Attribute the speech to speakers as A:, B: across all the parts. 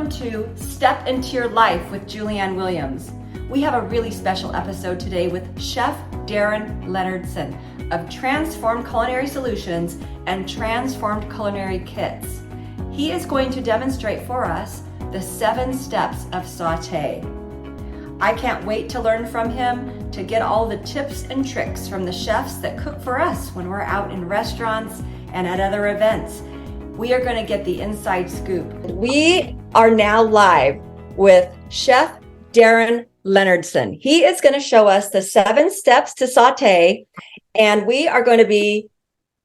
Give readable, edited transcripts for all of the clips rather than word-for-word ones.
A: Welcome to Step Into Your Life with Julianne Williams. We have a really special episode today with Chef Darin Leonardson of Transformed Culinary Solutions and Transformed Culinary Kits. He is going to demonstrate for us the 7 steps of sauté. I can't wait to learn from him, to get all the tips and tricks from the chefs that cook for us when we're out in restaurants and at other events. We are going to get the inside scoop. We are now live with Chef Darin Leonardson. He is going to show us the 7 steps to sauté, and we are going to be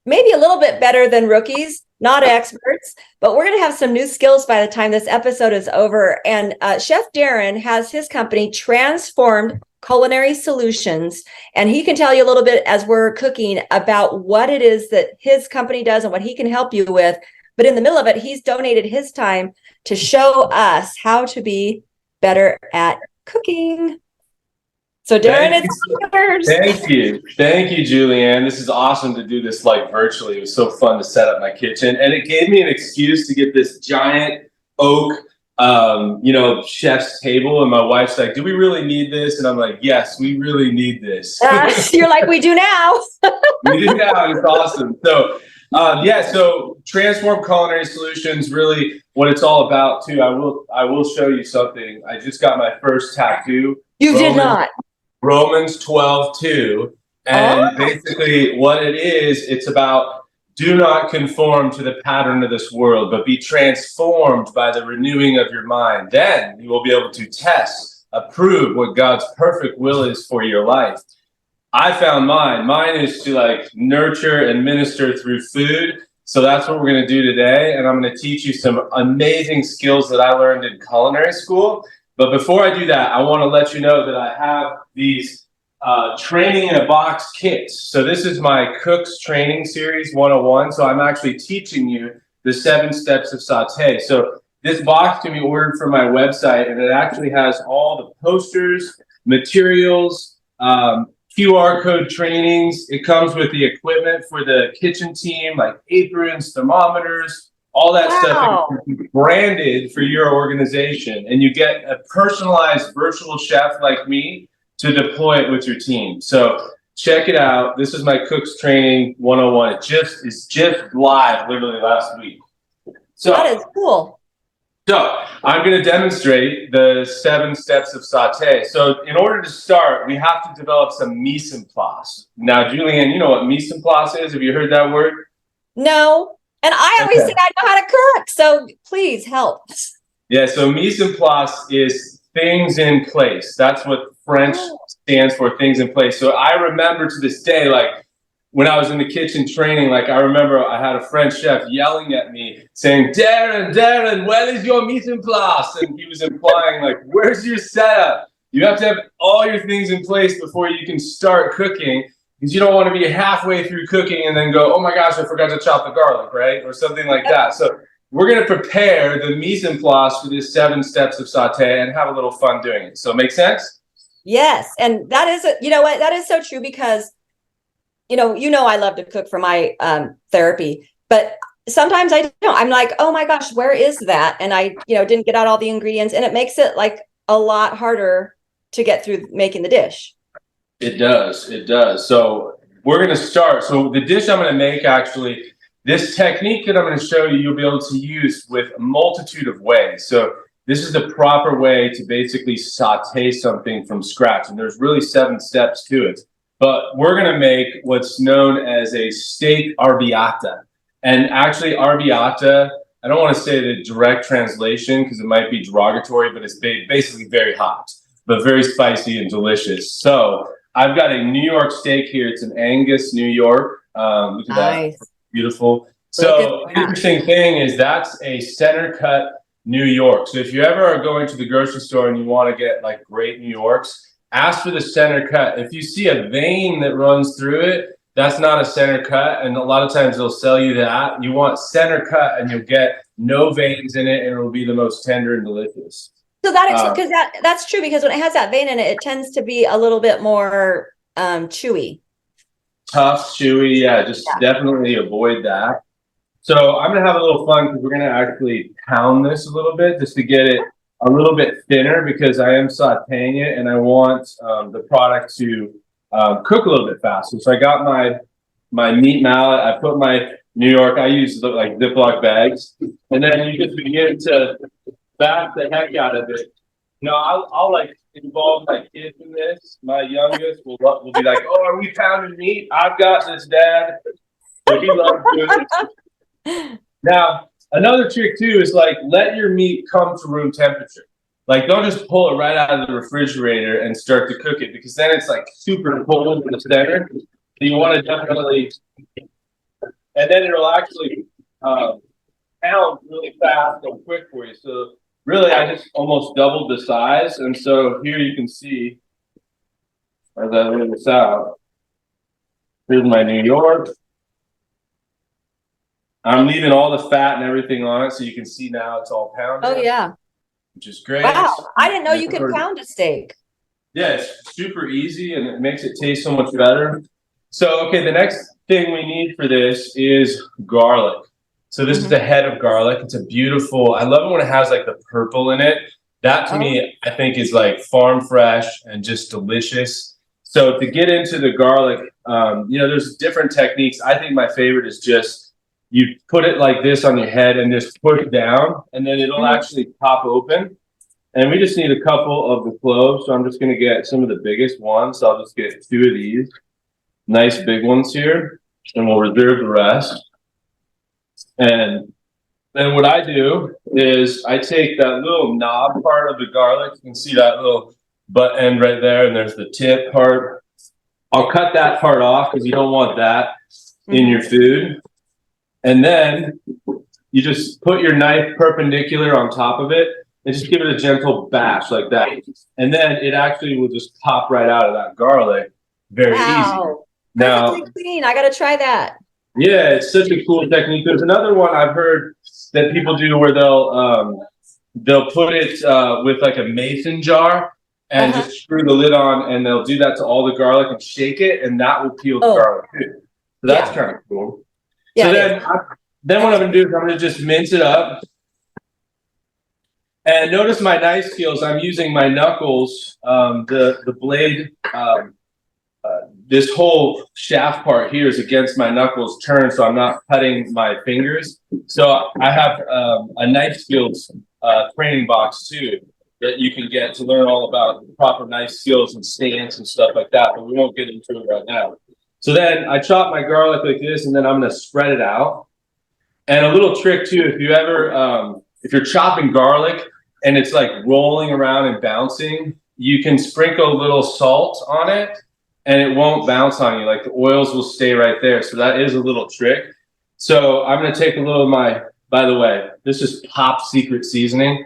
A: maybe a little bit better than rookies, not experts, but we're going to have some new skills by the time this episode is over. And Chef Darin has his company, Transformed Culinary Solutions, and he can tell you a little bit as we're cooking about what it is that his company does and what he can help you with. But in the middle of it, he's donated his time to show us how to be better at cooking. So Darin, it's yours.
B: Thank you, Julianne. This is awesome to do this like virtually. It was so fun to set up my kitchen, and it gave me an excuse to get this giant oak chef's table. And my wife's like, do we really need this? And I'm like, yes, we really need this.
A: You're like, we do now.
B: We do now. It's awesome. So Transform Culinary Solutions, really what it's all about too. I will show you something. I just got my first tattoo.
A: You did not.
B: Romans 12:2. And basically what it is, it's about do not conform to the pattern of this world, but be transformed by the renewing of your mind. Then you will be able to test, approve what God's perfect will is for your life. I found mine. Mine is to nurture and minister through food. So that's what we're going to do today. And I'm going to teach you some amazing skills that I learned in culinary school. But before I do that, I want to let you know that I have these training in a box kits. So this is my Cooks Training Series 101. So I'm actually teaching you the 7 steps of sauté. So this box can be ordered from my website, and it actually has all the posters, materials, QR code trainings. It comes with the equipment for the kitchen team, like aprons, thermometers, all that stuff branded for your organization. And you get a personalized virtual chef like me to deploy it with your team. So check it out. This is my Cooks Training 101. It's just live literally last week. So
A: that is cool.
B: So I'm going to demonstrate the 7 steps of sauté. So in order to start, we have to develop some mise en place. Now, Julianne, you know what mise en place is? Have you heard that word?
A: No. And I always think I know how to cook. So please help.
B: Yeah, so mise en place is things in place. That's what French stands for, things in place. So I remember to this day, when I was in the kitchen training, I remember I had a French chef yelling at me saying, Darin, where is your mise en place? And he was implying, where's your setup? You have to have all your things in place before you can start cooking, because you don't want to be halfway through cooking and then go, oh my gosh, I forgot to chop the garlic, right? Or something like that. So we're going to prepare the mise en place for these 7 steps of sauté and have a little fun doing it. So make sense?
A: Yes. And that is, that is so true, because you know, I love to cook for my therapy, but sometimes I don't. I'm like, oh my gosh, where is that? And I, didn't get out all the ingredients, and it makes it a lot harder to get through making the dish.
B: It does. So we're going to start. So the dish I'm going to make, actually, this technique that I'm going to show you, you'll be able to use with a multitude of ways. So this is the proper way to basically saute something from scratch. And there's really 7 steps to it. But we're going to make what's known as a steak arrabbiata. And actually, arrabbiata, I don't want to say the direct translation because it might be derogatory, but it's basically very hot, but very spicy and delicious. So I've got a New York steak here. It's an Angus, New York. Look at that. Beautiful. So the interesting thing is that's a center cut New York. So if you ever are going to the grocery store and you want to get great New Yorks, ask for the center cut. If you see a vein that runs through it, that's not a center cut. And a lot of times they'll sell you that. You want center cut, and you'll get no veins in it, and it'll be the most tender and delicious.
A: So that's true, because when it has that vein in it, it tends to be a little bit more chewy.
B: Tough, chewy. Yeah, definitely avoid that. So I'm gonna have a little fun because we're gonna actually pound this a little bit just to get it a little bit thinner because I am sauteing it and I want the product to cook a little bit faster. So I got my meat mallet. I put my New York. I use like Ziploc bags, and then you just begin to back the heck out of it. You know, I'll like involve my kids in this. My youngest will be like, "Oh, are we pounding meat? I've got this, Dad." So he loves doing it. Now, another trick too is like let your meat come to room temperature. Like don't just pull it right out of the refrigerator and start to cook it because then it's like super cold in the center. So you want to definitely, and then it'll actually pound really fast and quick for you. So really, I just almost doubled the size, and so here you can see as I lay this out. Here's my New York. I'm leaving all the fat and everything on it, so you can see now it's all pounded.
A: Oh yeah,
B: which is great.
A: wow! I didn't know you could pound a steak.
B: Yeah, it's super easy and it makes it taste so much better. So, okay, the next thing we need for this is garlic. So this is the head of garlic. It's a beautiful, I love it when it has like the purple in it. That to me, I think is like farm fresh and just delicious. So to get into the garlic, you know, there's different techniques. I think my favorite is just you put it like this on your head and just push down and then it'll actually pop open. And we just need a couple of the cloves. So I'm just going to get some of the biggest ones. So I'll just get 2 of these nice big ones here and we'll reserve the rest. And then what I do is I take that little knob part of the garlic. You can see that little butt end right there. And there's the tip part. I'll cut that part off because you don't want that in your food. And then you just put your knife perpendicular on top of it and just give it a gentle bash like that. And then it actually will just pop right out of that garlic. Very easy. Now,
A: clean. I got to try that.
B: Yeah, it's such a cool technique. There's another one I've heard that people do where they'll put it with like a mason jar and just screw the lid on, and they'll do that to all the garlic and shake it, and that will peel the garlic too. So that's kind of cool. Yeah, so then what I'm gonna do is I'm gonna just mince it up. And notice my knife skills. I'm using my knuckles, the blade. This whole shaft part here is against my knuckles turned, so I'm not cutting my fingers. So I have a knife skills training box too that you can get to learn all about proper knife skills and stance and stuff like that, but we won't get into it right now. So then I chop my garlic like this, and then I'm gonna spread it out. And a little trick too, if you ever, if you're chopping garlic and it's like rolling around and bouncing, you can sprinkle a little salt on it and it won't bounce on you. Like the oils will stay right there. So that is a little trick. So I'm going to take a little of my, by the way, this is Pop Secret Seasoning.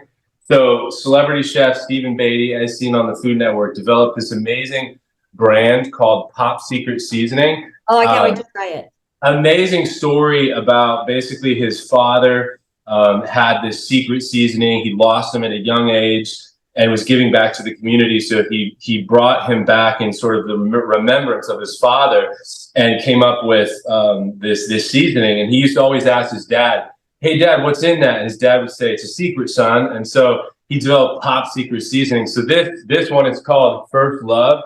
B: So celebrity chef Stephen Beatty, as seen on the Food Network, developed this amazing brand called Pop Secret Seasoning.
A: Oh, I can't wait to try it.
B: Amazing story about basically his father had this secret seasoning. He lost him at a young age and was giving back to the community. So he brought him back in sort of the remembrance of his father and came up with this seasoning. And he used to always ask his dad, "Hey Dad, what's in that?" And his dad would say, "It's a secret, son." And so he developed Pop Secret Seasoning. So this one is called First Love.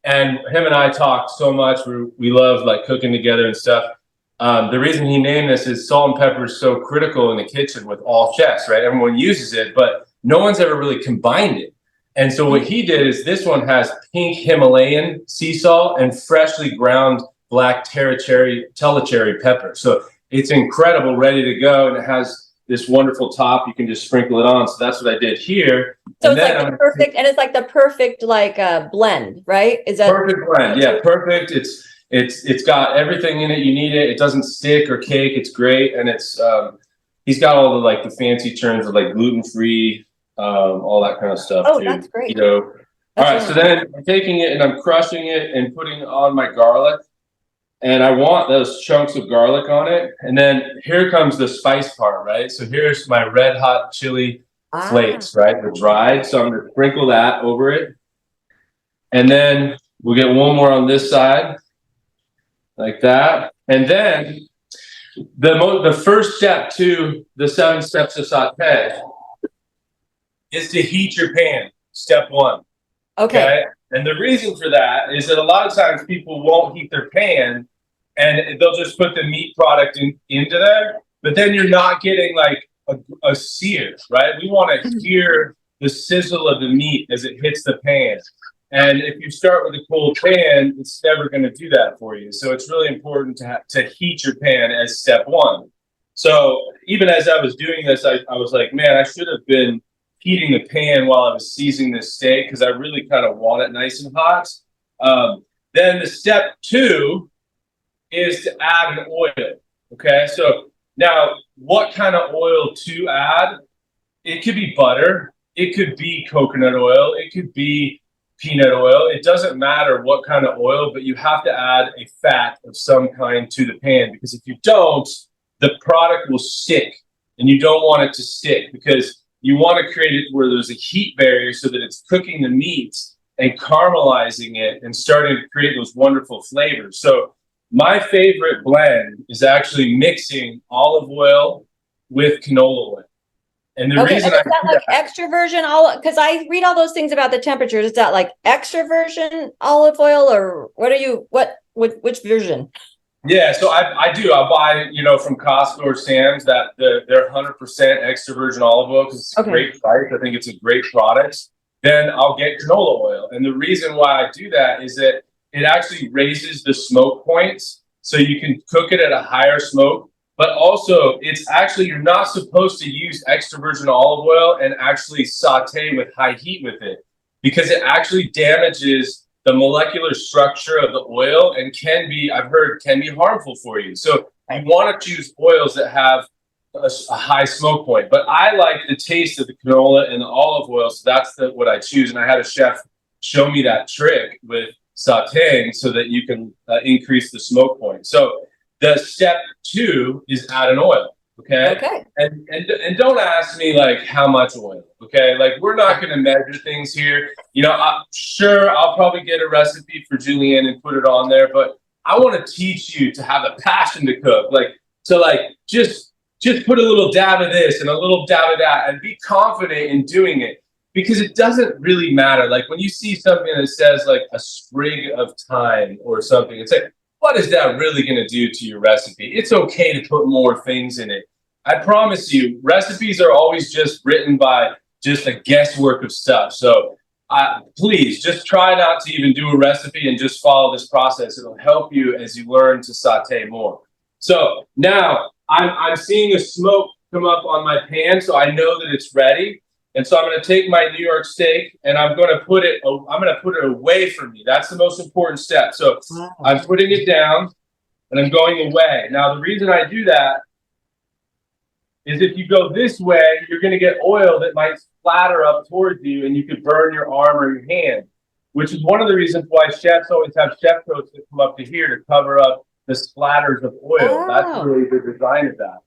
B: And him and I talked so much. We love like cooking together and stuff. The reason he named this is salt and pepper is so critical in the kitchen with all chefs, right? Everyone uses it, but no one's ever really combined it. And so what he did is this one has pink Himalayan sea salt and freshly ground black telecherry pepper. So it's incredible, ready to go, and it has this wonderful top. You can just sprinkle it on. So that's what I did here.
A: So it's like the perfect, and it's like the perfect like blend, right? Is that
B: perfect blend? Yeah, perfect. It's got everything in it. You need it. It doesn't stick or cake. It's great, and it's he's got all the like the fancy terms of like gluten-free, all that kind of stuff.
A: Oh,
B: too.
A: that's great.
B: You know. All right, so then I'm taking it and I'm crushing it and putting it on my garlic. And I want those chunks of garlic on it. And then here comes the spice part, right? So here's my red hot chili flakes, right? The dried. So I'm gonna sprinkle that over it. And then we'll get one more on this side, like that. And then The first step to the 7 steps of sauté is to heat your pan. Step 1. Okay. And the reason for that is that a lot of times people won't heat their pan and they'll just put the meat product into there, but then you're not getting like a sear, right? We want to hear the sizzle of the meat as it hits the pan. And if you start with a cold pan, it's never going to do that for you. So it's really important to heat your pan as step 1. So even as I was doing this, I was like, man, I should have been heating the pan while I was seasoning this steak because I really kind of want it nice and hot. Then the step 2 is to add an oil. Okay, so now what kind of oil to add? It could be butter, it could be coconut oil, it could be peanut oil. It doesn't matter what kind of oil, but you have to add a fat of some kind to the pan because if you don't, the product will stick, and you don't want it to stick because you want to create it where there's a heat barrier so that it's cooking the meat and caramelizing it and starting to create those wonderful flavors. So my favorite blend is actually mixing olive oil with canola oil. And the reason
A: is that like extra virgin olive? Because I read all those things about the temperatures. Is that like extra virgin olive oil, or which version?
B: Yeah, so I do. I'll buy, from Costco or Sam's that they're 100% extra virgin olive oil because it's a great price. I think it's a great product. Then I'll get canola oil. And the reason why I do that is that it actually raises the smoke points so you can cook it at a higher smoke. But also, it's actually, you're not supposed to use extra virgin olive oil and actually saute with high heat with it because it actually damages the molecular structure of the oil and I've heard, can be harmful for you. So you want to choose oils that have a high smoke point. But I like the taste of the canola and the olive oil, so that's what I choose. And I had a chef show me that trick with sauteing so that you can increase the smoke point. So the step 2 is add an oil. Okay. And don't ask me like how much oil. Okay. Like we're not going to measure things here. Sure, I'll probably get a recipe for Julianne and put it on there, but I want to teach you to have a passion to cook. Just put a little dab of this and a little dab of that and be confident in doing it because it doesn't really matter. Like when you see something that says like a sprig of thyme or something, it's like, what is that really going to do to your recipe? It's okay to put more things in it. I promise you, recipes are always just written by just a guesswork of stuff. So please just try not to even do a recipe and just follow this process. It'll help you as you learn to saute more. So now I'm seeing the smoke come up on my pan, so I know that it's ready. And so I'm going to take my New York steak and I'm going to put it away from me. That's the most important step. So I'm putting it down and I'm going away. Now, the reason I do that is if you go this way, you're going to get oil that might splatter up towards you and you could burn your arm or your hand, which is one of the reasons why chefs always have chef coats that come up to here to cover up the splatters of oil. That's really the design of that.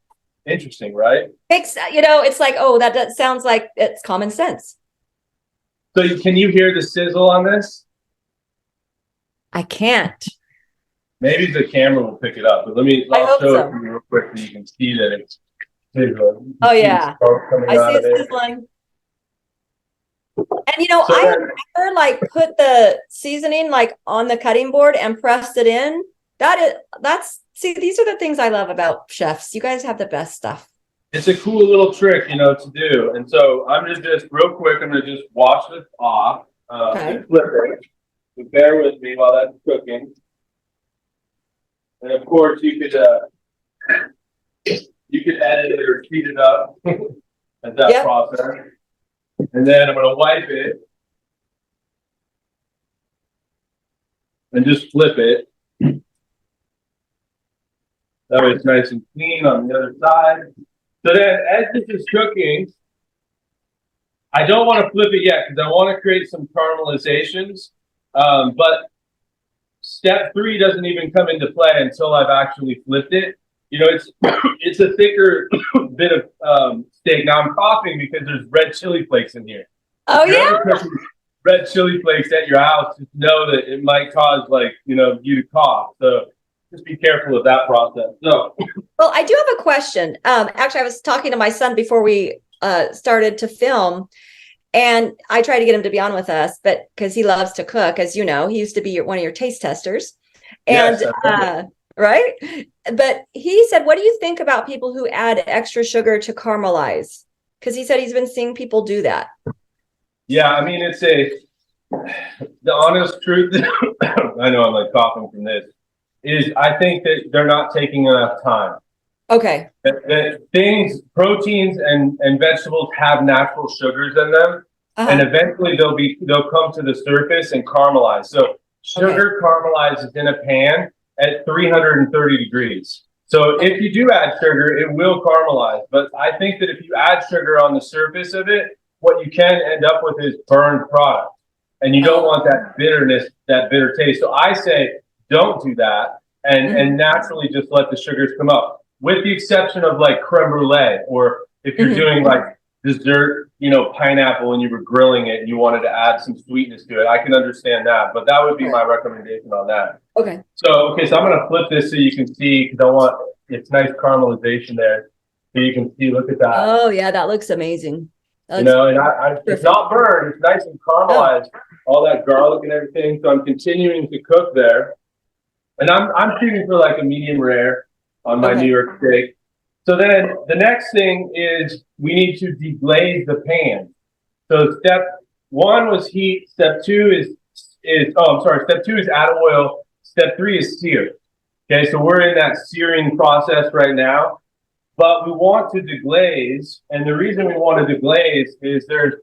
B: Interesting, right?
A: It's like, that sounds like it's common sense.
B: So can you hear the sizzle on this?
A: I can't.
B: Maybe the camera will pick it up, but I'll show it to you real quick so you can see that it's sizzling.
A: Oh yeah, I see it sizzling. And I have never put the seasoning on the cutting board and pressed it in. See, these are the things I love about chefs. You guys have the best stuff.
B: It's a cool little trick, to do. And so I'm just real quick, I'm going to just wash this off and flip it. So bear with me while that's cooking. And of course, you could edit it or speed it up at that process. And then I'm going to wipe it and just flip it. That way it's nice and clean on the other side. So then as this is cooking, I don't want to flip it yet because I want to create some caramelizations. But step 3 doesn't even come into play until I've actually flipped it. It's a thicker bit of steak. Now I'm coughing because there's red chili flakes in here.
A: Oh, yeah?
B: Red chili flakes at your house, just know that it might cause you to cough. So just be careful of that process. So,
A: Well, I do have a question. Actually, I was talking to my son before we started to film, and I tried to get him to be on with us, but because he loves to cook, as you know, he used to be one of your taste testers. And
B: yes,
A: right. But he said, what do you think about people who add extra sugar to caramelize? Because he said he's been seeing people do that.
B: yeah, I mean, the honest truth, I know I'm like coughing from this, is I think that they're not taking enough time.
A: Okay.
B: That things, proteins and vegetables have natural sugars in them, and eventually they'll come to the surface and caramelize. So sugar caramelizes in a pan at 330 degrees. So if you do add sugar, it will caramelize. But I think that if you add sugar on the surface of it, what you can end up with is burned product. And you don't want that bitterness, that bitter taste. So I say, don't do that and naturally just let the sugars come up. With the exception of like creme brulee, or if you're doing like dessert, pineapple, and you were grilling it and you wanted to add some sweetness to it, I can understand that. But that would be my recommendation on that.
A: Okay.
B: So I'm going to flip this so you can see, because it's nice caramelization there. So you can see, look at that.
A: Oh, yeah, that looks amazing.
B: And it's not burned. It's nice and caramelized, all that garlic and everything. So I'm continuing to cook there. And I'm shooting for like a medium rare on my New York steak. So then the next thing is we need to deglaze the pan. So step one was heat. Step two is step two is add oil. Step three is sear. Okay, so we're in that searing process right now. But we want to deglaze, and the reason we want to deglaze is there's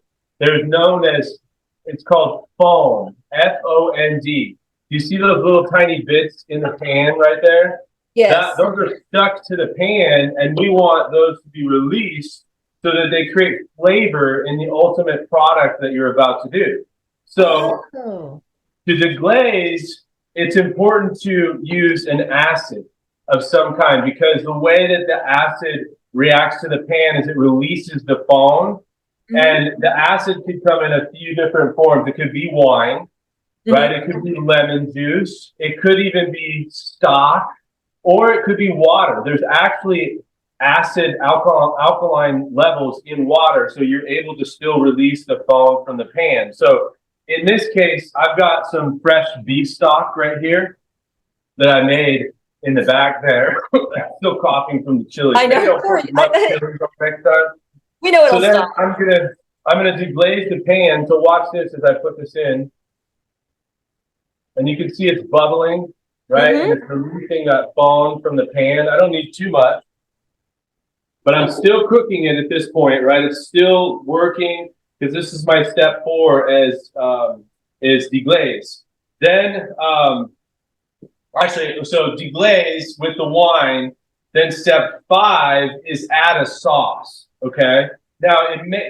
B: known as, it's called foam, F-O-N-D. You see those little tiny bits in the pan right there?
A: Yes.
B: Those are stuck to the pan, and we want those to be released so that they create flavor in the ultimate product that you're about to do. So to deglaze, it's important to use an acid of some kind, because the way that the acid reacts to the pan is it releases the foam, and the acid could come in a few different forms. It could be wine, right? It could be lemon juice. It could even be stock, or it could be water. There's actually acid alkaline levels in water, so you're able to still release the foam from the pan. So in this case, I've got some fresh beef stock right here that I made in the back there. I'm still coughing from the chili.
A: I know.
B: Next time.
A: We know it'll
B: so then
A: stop.
B: I'm gonna deglaze the pan. So watch this as I put this in, and you can see it's bubbling, right? And it's releasing that foam from the pan. I don't need too much, but I'm still cooking it at this point, right? It's still working, because this is my step 4 is deglaze. Then so deglaze with the wine. Then step 5 is add a sauce. Okay. Now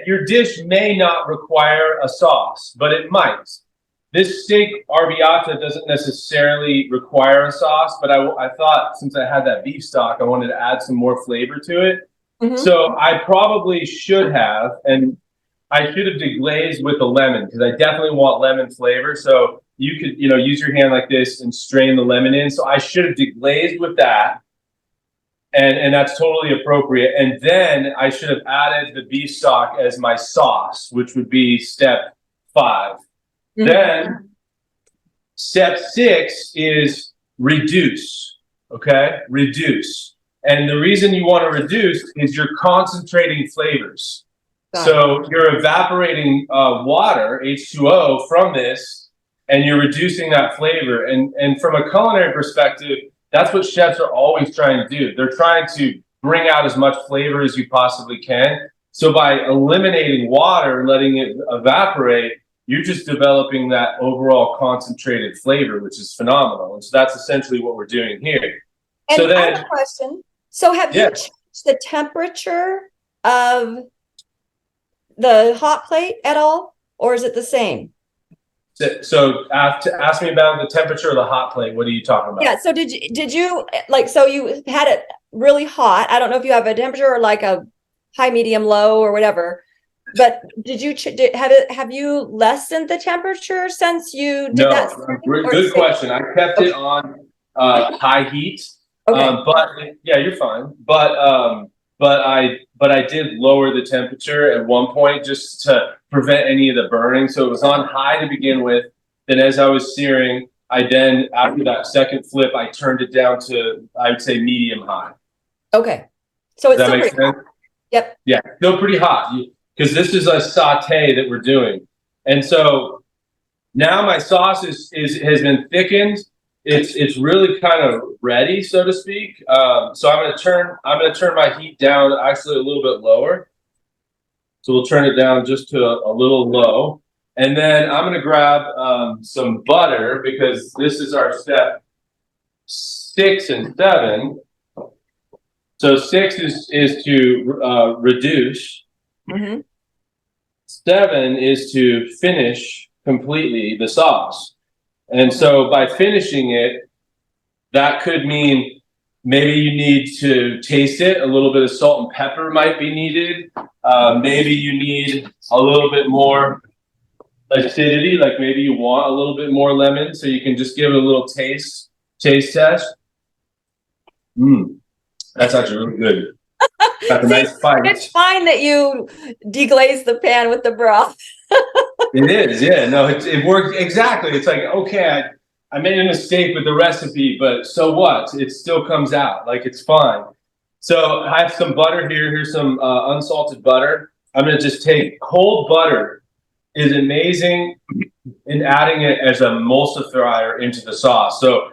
B: your dish may not require a sauce, but it might. This steak arrabbiata doesn't necessarily require a sauce, but I thought, since I had that beef stock, I wanted to add some more flavor to it. So I probably should have, and I should have deglazed with the lemon, because I definitely want lemon flavor. So you could, use your hand like this and strain the lemon in. So I should have deglazed with that. And that's totally appropriate. And then I should have added the beef stock as my sauce, which would be step 5. Then step 6 is reduce. Okay? Reduce. And the reason you want to reduce is you're concentrating flavors. So you're evaporating water, H2O, from this, and you're reducing that flavor. And from a culinary perspective, that's what chefs are always trying to do. They're trying to bring out as much flavor as you possibly can. So by eliminating water and letting it evaporate, you're just developing that overall concentrated flavor, which is phenomenal. And so that's essentially what we're doing here.
A: And
B: so then,
A: I have a question. So have you changed the temperature of the hot plate at all, or is it the same?
B: So ask me about the temperature of the hot plate. What are you talking about?
A: Yeah. So did you like, so you had it really hot. I don't know if you have a temperature or like a high, medium, low, or whatever. But did you have you lessened the temperature since you did that?
B: No, good question. I kept it on high heat.
A: Okay.
B: But yeah, you're fine. But I did lower the temperature at one point just to prevent any of the burning. So it was on high to begin with. Then as I was searing, I then, after that second flip, I turned it down to, I would say, medium high.
A: Okay. So it's
B: Does that
A: still
B: make
A: pretty hot.
B: sense?
A: Yep.
B: Yeah, still pretty hot because this is a saute that we're doing. And so now my sauce has been thickened. It's really kind of ready, so to speak. So I'm gonna turn my heat down actually a little bit lower. So we'll turn it down just to a little low. And then I'm gonna grab some butter because this is our step 6 and 7. So 6 is to reduce.
A: Mm-hmm.
B: 7 is to finish completely the sauce. And so by finishing it, that could mean maybe you need to taste it. A little bit of salt and pepper might be needed. Maybe you need a little bit more acidity, like maybe you want a little bit more lemon, so you can just give it a little taste test. That's actually really good. Got a nice bite.
A: It's fine that you deglaze the pan with the broth.
B: It is, yeah. No, it worked exactly. It's like, okay, I made a mistake with the recipe, but so what? It still comes out. Like, it's fine. So I have some butter here. Here's some unsalted butter. I'm going to just take cold butter. Is amazing in adding it as an emulsifier into the sauce. So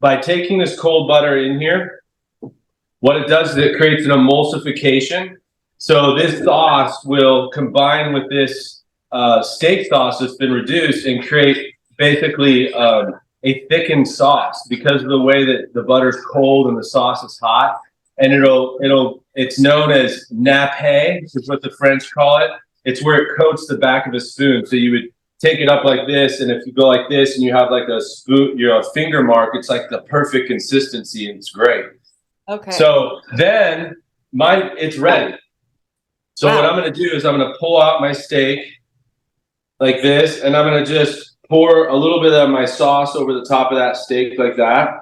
B: by taking this cold butter in here, what it does is it creates an emulsification. So this sauce will combine with this steak sauce that's been reduced and create basically a thickened sauce because of the way that the butter's cold and the sauce is hot. And it's known as nappe, which is what the French call it. It's where it coats the back of a spoon. So you would take it up like this, and if you go like this and you have like a spoon, a finger mark, it's like the perfect consistency and it's great.
A: Okay.
B: So then it's ready. So what I'm going to do is I'm going to pull out my steak like this, and I'm going to just pour a little bit of my sauce over the top of that steak like that.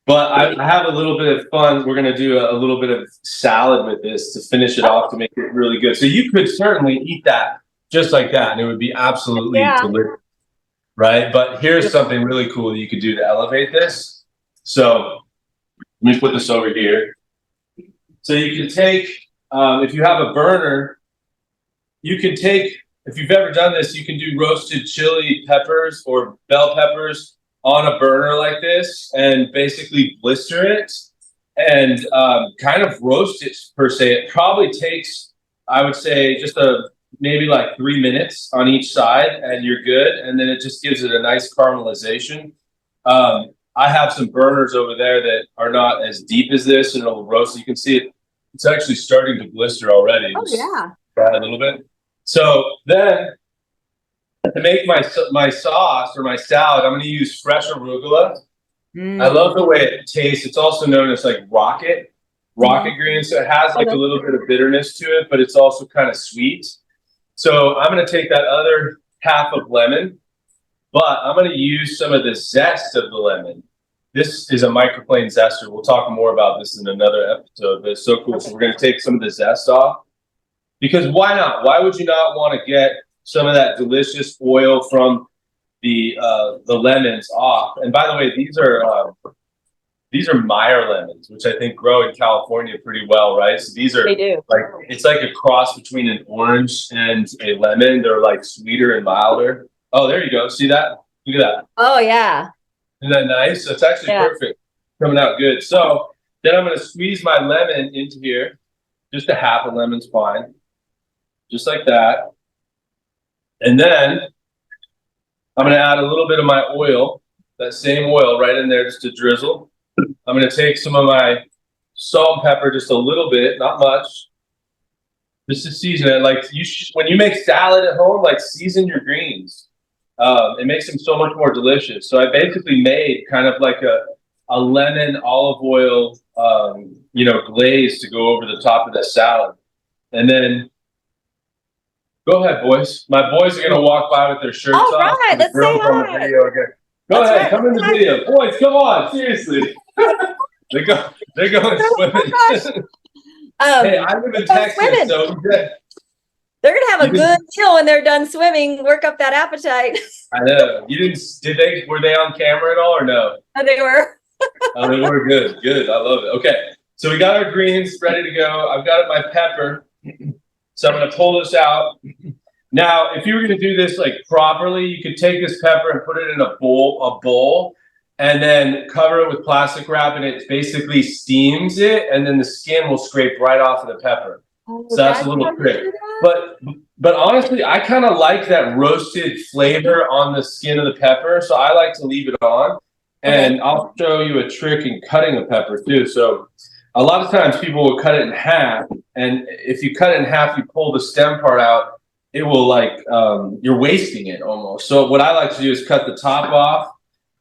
B: But I have a little bit of fun. We're going to do a little bit of salad with this to finish it off to make it really good. So you could certainly eat that just like that, and it would be absolutely delicious, right? But here's something really cool that you could do to elevate this. So let me put this over here. So you can take, if you have a burner, you can take, if you've ever done this, you can do roasted chili peppers or bell peppers on a burner like this and basically blister it and kind of roast it per se. It probably takes, I would say, just maybe like 3 minutes on each side and you're good. And then it just gives it a nice caramelization. I have some burners over there that are not as deep as this and it'll roast. You can see it. It's actually starting to blister already.
A: Oh, yeah.
B: A little bit. So then to make my sauce or my salad, I'm going to use fresh arugula. I love the way it tastes. It's also known as like rocket green. So it has like a little bit of bitterness to it, but it's also kind of sweet. So I'm going to take that other half of lemon, but I'm going to use some of the zest of the lemon. This is a microplane zester. We'll talk more about this in another episode, but it's so cool. So we're going to take some of the zest off because why not? Why would you not want to get some of that delicious oil from the lemons off? And by the way, these are Meyer lemons, which I think grow in California pretty well, right? So these are it's like a cross between an orange and a lemon. They're like sweeter and milder. Oh, there you go. See that? Look at that.
A: Oh yeah.
B: Isn't that nice? So it's actually perfect. Coming out good. So then I'm going to squeeze my lemon into here. Just a half a lemon's fine. Just like that. And then I'm going to add a little bit of my oil, that same oil right in there just to drizzle. I'm going to take some of my salt and pepper, just a little bit, not much, just to season it. Like when you make salad at home, like season your greens. It makes them so much more delicious. So I basically made kind of like a lemon olive oil, glaze to go over the top of the salad. And then go ahead, boys. My boys are going to walk by with their shirts
A: All
B: off.
A: right, let's say hi.
B: Go Go
A: That's
B: ahead,
A: right.
B: come in the video. Boys, come on, seriously. They're going swimming. Hey, I live in Texas, so
A: they're gonna have a good meal when they're done swimming. Work up that appetite.
B: I know. You didn't. Were they on camera at all or no?
A: They were.
B: Oh, they were good. Good. I love it. Okay, so we got our greens ready to go. I've got my pepper, so I'm gonna pull this out. Now, if you were gonna do this like properly, you could take this pepper and put it in a bowl, and then cover it with plastic wrap, and it basically steams it, and then the skin will scrape right off of the pepper.
A: Oh,
B: so that's a little trick. But honestly, I kind of like that roasted flavor on the skin of the pepper, so I like to leave it on. And I'll show you a trick in cutting a pepper too. So a lot of times people will cut it in half, and if you cut it in half, you pull the stem part out, it will you're wasting it almost. So what I like to do is cut the top off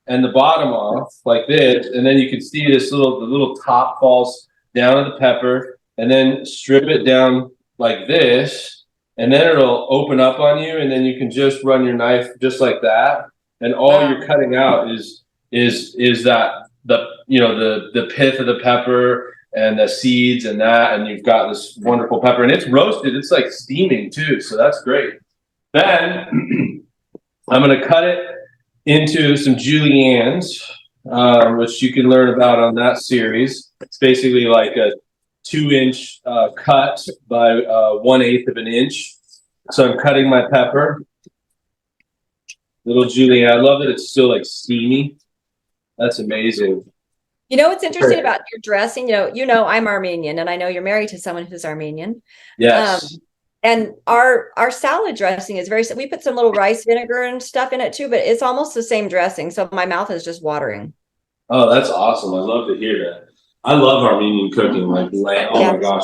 B: and the bottom off like this, and then you can see the little top falls down to the pepper, and then strip it down like this, and then it'll open up on you, and then you can just run your knife just like that, and all you're cutting out is that the pith of the pepper and the seeds and that, and you've got this wonderful pepper, and it's roasted. It's like steaming too, so that's great. Then I'm gonna cut it into some juliennes, which you can learn about on that series. It's basically like a 2-inch cut by 1/8 of an inch. So I'm cutting my pepper. Little julienne. I love that it's still like steamy. That's amazing.
A: You know what's interesting about your dressing? You know I'm Armenian, and I know you're married to someone who's Armenian.
B: Yes.
A: And our salad dressing is we put some little rice vinegar and stuff in it too, but it's almost the same dressing. So my mouth is just watering.
B: Oh, that's awesome. I love to hear that. I love Armenian cooking. Like lamb. Oh my gosh.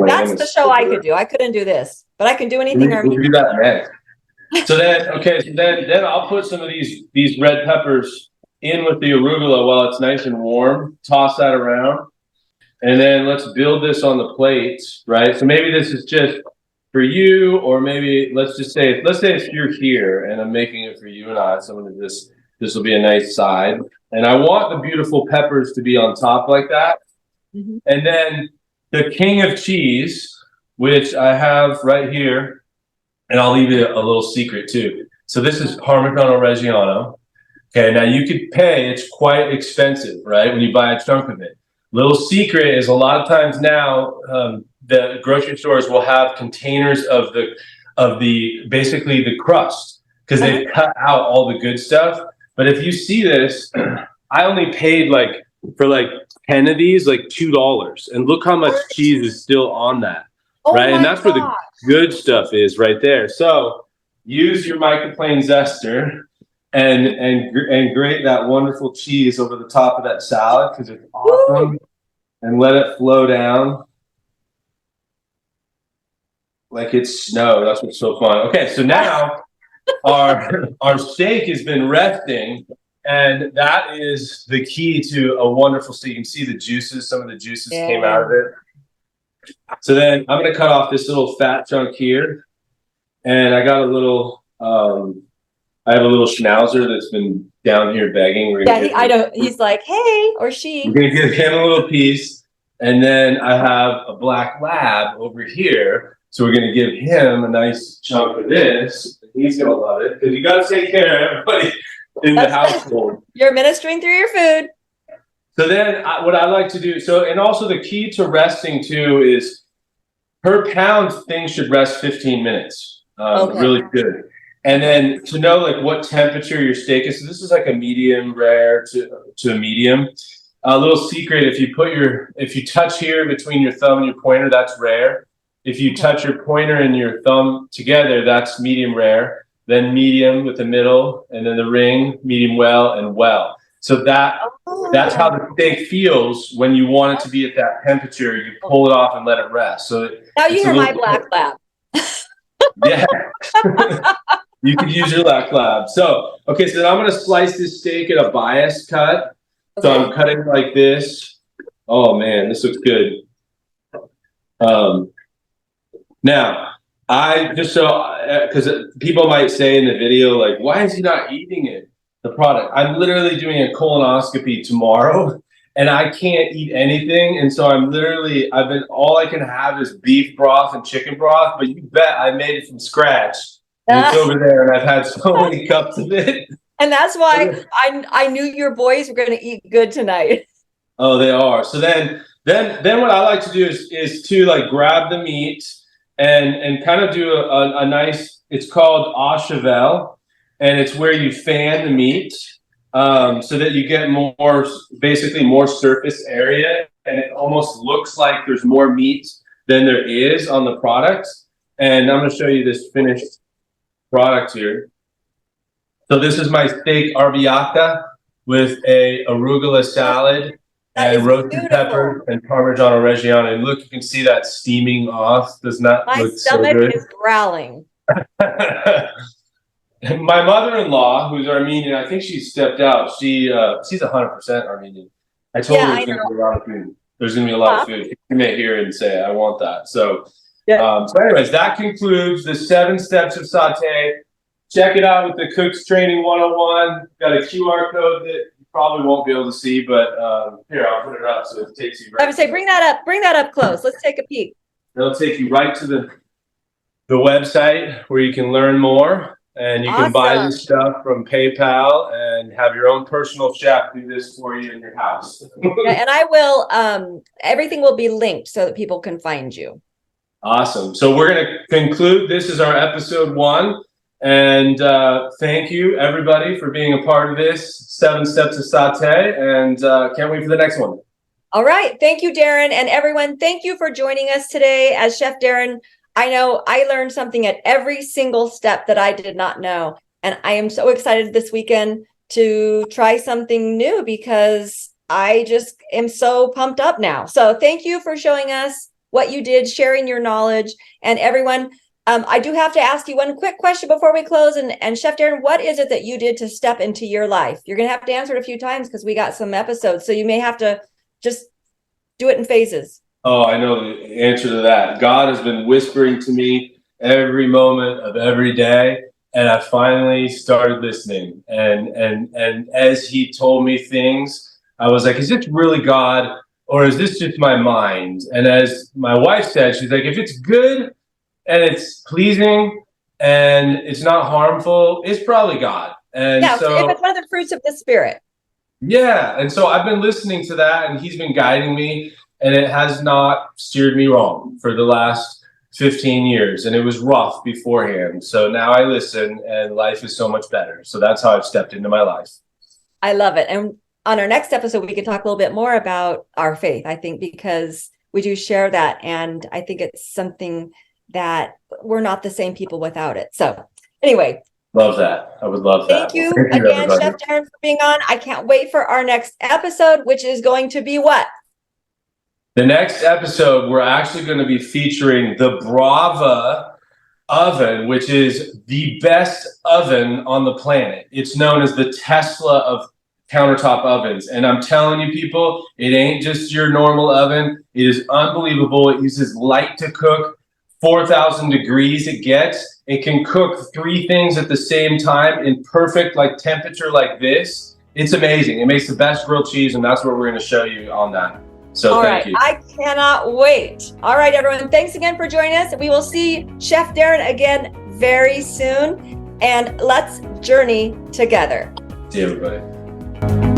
A: That's the show I could do. I couldn't do this, but I can do anything Armenian.
B: We'll do that next. So then I'll put some of these red peppers in with the arugula while it's nice and warm. Toss that around, and then let's build this on the plates, right? So maybe this is just for you, or maybe let's say if you're here and I'm making it for you and I. This will be a nice side, and I want the beautiful peppers to be on top like that. Mm-hmm. And then the king of cheese, which I have right here, and I'll leave you a little secret too. So this is Parmigiano Reggiano. Okay, now you could pay, it's quite expensive, right, when you buy a chunk of it. Little secret is a lot of times now, the grocery stores will have containers of basically the crust, because they've cut out all the good stuff. But if you see this, I only paid for 10 of these, $2. And look how much cheese is still on that, right? And that's where the good stuff is right there. So use your microplane zester and grate that wonderful cheese over the top of that salad, because it's awesome. Woo! And let it flow down like it's snow. That's what's so fun. Okay, so now our steak has been resting, and that is the key to a wonderful steak. You can see the juices. Some of the juices came out of it. So then I'm going to cut off this little fat chunk here, and I got a little. I have a little schnauzer that's been down here begging.
A: I know. He's like, hey, or she.
B: We're going to give him a little piece. And then I have a black lab over here. So we're going to give him a nice chunk of this. He's going to love it, because you got to take care of everybody in the household.
A: You're ministering through your food.
B: So then what I like to do, and also the key to resting too is per pound, things should rest 15 minutes. Really good. And then to know what temperature your steak is. So this is like a medium rare to a medium. A little secret: if you touch here between your thumb and your pointer, that's rare. If you touch your pointer and your thumb together, that's medium rare. Then medium with the middle, and then the ring, medium well, and well. So that's how the steak feels when you want it to be at that temperature. You pull it off and let it rest. So
A: now you hear my black lab.
B: Yeah. You could use your black lab. So then I'm going to slice this steak at a bias cut. So I'm cutting like this. Oh man, this looks good. Now, because people might say in the video, why is he not eating it? the product. I'm literally doing a colonoscopy tomorrow and I can't eat anything. And so all I can have is beef broth and chicken broth, but you bet I made it from scratch. And it's over there and I've had so many cups of it.
A: And that's why I knew your boys were going to eat good tonight.
B: Oh, they are. So then what I like to do is to like grab the meat and kind of do a nice, it's called au cheval, and it's where you fan the meat so that you get basically more surface area, and it almost looks like there's more meat than there is on the product. And I'm going to show you this finished product here. So this is my steak arrabbiata with a arugula salad and roasted pepper and Parmigiano Reggiano. And look, you can see that steaming off. Does not look so good? My stomach
A: is growling.
B: My mother-in-law, who's Armenian, I think she stepped out. She's 100% Armenian. I told her there's going to be a lot of food. There's going to be a lot of food. You may hear it and say, I want that. So, so anyways, that concludes the 7 steps of Sauté. Check it out with the Cooks Training 101. Got a QR code that you probably won't be able to see, but here, I'll put it up so it takes you right.
A: I would say bring that up close. Let's take a peek.
B: It'll take you right to the website where you can learn more, and you can buy this stuff from PayPal and have your own personal chef do this for you in your house.
A: And I will, everything will be linked so that people can find you.
B: Awesome. So we're going to conclude. This is our episode 1. And thank you, everybody, for being a part of this 7 Steps of Sauté. And can't wait for the next one.
A: All right. Thank you, Darin. And everyone, thank you for joining us today. As Chef Darin, I know I learned something at every single step that I did not know. And I am so excited this weekend to try something new because I just am so pumped up now. So thank you for showing us what you did, sharing your knowledge. And everyone, I do have to ask you one quick question before we close. And Chef Darin, what is it that you did to step into your life? You're going to have to answer it a few times because we got some episodes. So you may have to just do it in phases.
B: Oh, I know the answer to that. God has been whispering to me every moment of every day. And I finally started listening. And as he told me things, I was like, is this really God? Or is this just my mind? And as my wife said, she's like, if it's good, and it's pleasing and it's not harmful, it's probably God. And so
A: if it's one of the fruits of the Spirit.
B: Yeah. And so I've been listening to that and he's been guiding me, and it has not steered me wrong for the last 15 years. And it was rough beforehand. So now I listen and life is so much better. So that's how I've stepped into my life.
A: I love it. And on our next episode, we can talk a little bit more about our faith, I think, because we do share that. And I think it's something that we're not the same people without it. So anyway.
B: Love that. I would love that.
A: Thank you again, everybody. Chef Darin, for being on. I can't wait for our next episode, which is going to be what?
B: The next episode, we're actually going to be featuring the Brava oven, which is the best oven on the planet. It's known as the Tesla of countertop ovens. And I'm telling you, people, it ain't just your normal oven. It is unbelievable. It uses light to cook. 4,000 degrees it gets. It can cook 3 things at the same time in perfect temperature like this. It's amazing. It makes the best grilled cheese, and that's what we're going to show you on that. So thank you.
A: I cannot wait. All right, everyone. Thanks again for joining us. We will see Chef Darin again very soon, and let's journey together.
B: See everybody.